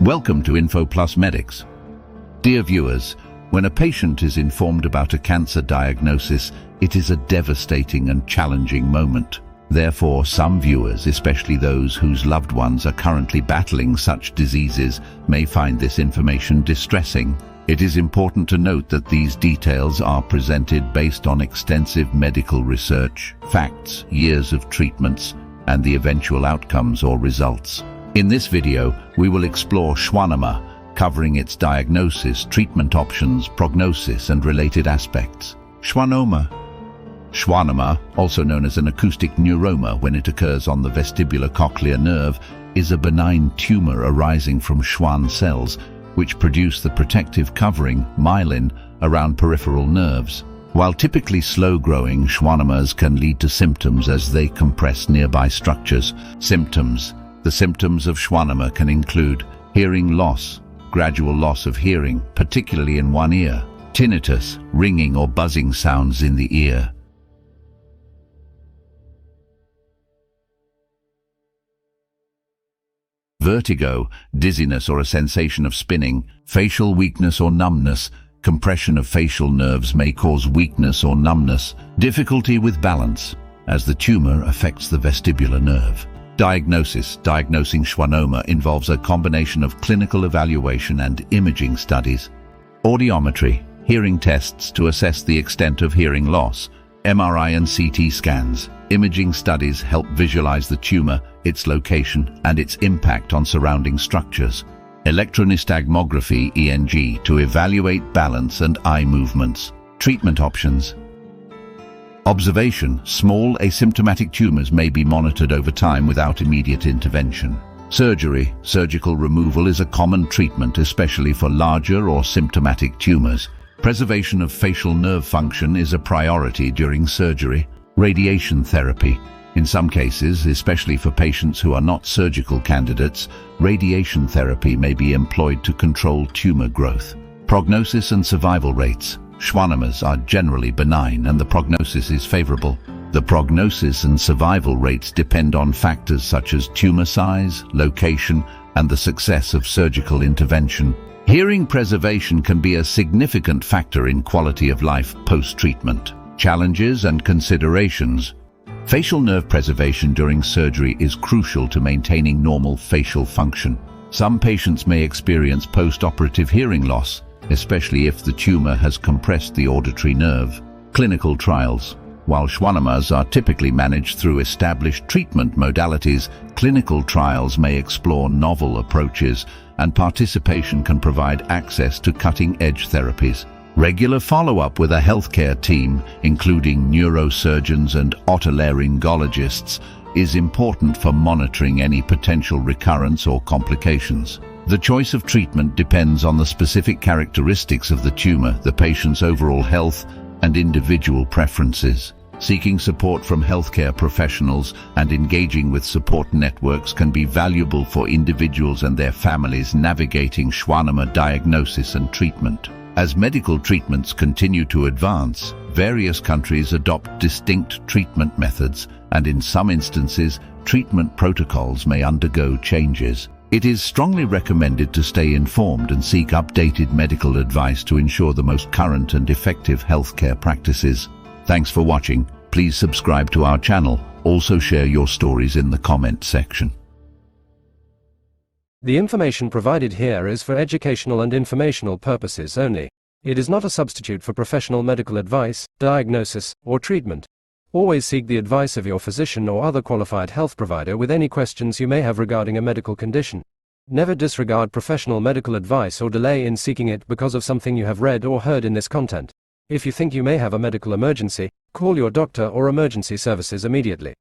Welcome to InfoPlusMedics. Dear viewers, when a patient is informed about a cancer diagnosis, it is a devastating and challenging moment. Therefore, some viewers, especially those whose loved ones are currently battling such diseases, may find this information distressing. It is important to note that these details are presented based on extensive medical research, facts, years of treatments, and the eventual outcomes or results. In this video, we will explore schwannoma, covering its diagnosis, treatment options, prognosis, and related aspects. Schwannoma. Schwannoma, also known as an acoustic neuroma when it occurs on the vestibulocochlear nerve, is a benign tumor arising from Schwann cells, which produce the protective covering, myelin, around peripheral nerves. While typically slow-growing, schwannomas can lead to symptoms as they compress nearby structures. Symptoms. The symptoms of schwannoma can include hearing loss, gradual loss of hearing, particularly in one ear, tinnitus, ringing or buzzing sounds in the ear, vertigo, dizziness or a sensation of spinning, facial weakness or numbness. Compression of facial nerves may cause weakness or numbness, difficulty with balance, as the tumor affects the vestibular nerve. Diagnosis. Diagnosing schwannoma involves a combination of clinical evaluation and imaging studies. Audiometry, hearing tests to assess the extent of hearing loss. MRI and CT scans. Imaging studies help visualize the tumor, its location, and its impact on surrounding structures. Electronystagmography (ENG) to evaluate balance and eye movements. Treatment options. Observation. Small asymptomatic tumors may be monitored over time without immediate intervention. Surgery. Surgical removal is a common treatment, especially for larger or symptomatic tumors. Preservation of facial nerve function is a priority during surgery. Radiation therapy. In some cases, especially for patients who are not surgical candidates, radiation therapy may be employed to control tumor growth. Prognosis and survival rates. Schwannomas are generally benign and the prognosis is favorable. The prognosis and survival rates depend on factors such as tumor size, location, and the success of surgical intervention. Hearing preservation can be a significant factor in quality of life post-treatment. Challenges and considerations. Facial nerve preservation during surgery is crucial to maintaining normal facial function. Some patients may experience post-operative hearing loss, especially if the tumor has compressed the auditory nerve. Clinical trials. While schwannomas are typically managed through established treatment modalities, clinical trials may explore novel approaches, and participation can provide access to cutting-edge therapies. Regular follow-up with a healthcare team, including neurosurgeons and otolaryngologists, is important for monitoring any potential recurrence or complications. The choice of treatment depends on the specific characteristics of the tumor, the patient's overall health, and individual preferences. Seeking support from healthcare professionals and engaging with support networks can be valuable for individuals and their families navigating schwannoma diagnosis and treatment. As medical treatments continue to advance, various countries adopt distinct treatment methods, and in some instances, treatment protocols may undergo changes. It is strongly recommended to stay informed and seek updated medical advice to ensure the most current and effective healthcare practices. Thanks for watching. Please subscribe to our channel. Also share your stories in the comment section. The information provided here is for educational and informational purposes only. It is not a substitute for professional medical advice, diagnosis, or treatment. Always seek the advice of your physician or other qualified health provider with any questions you may have regarding a medical condition. Never disregard professional medical advice or delay in seeking it because of something you have read or heard in this content. If you think you may have a medical emergency, call your doctor or emergency services immediately.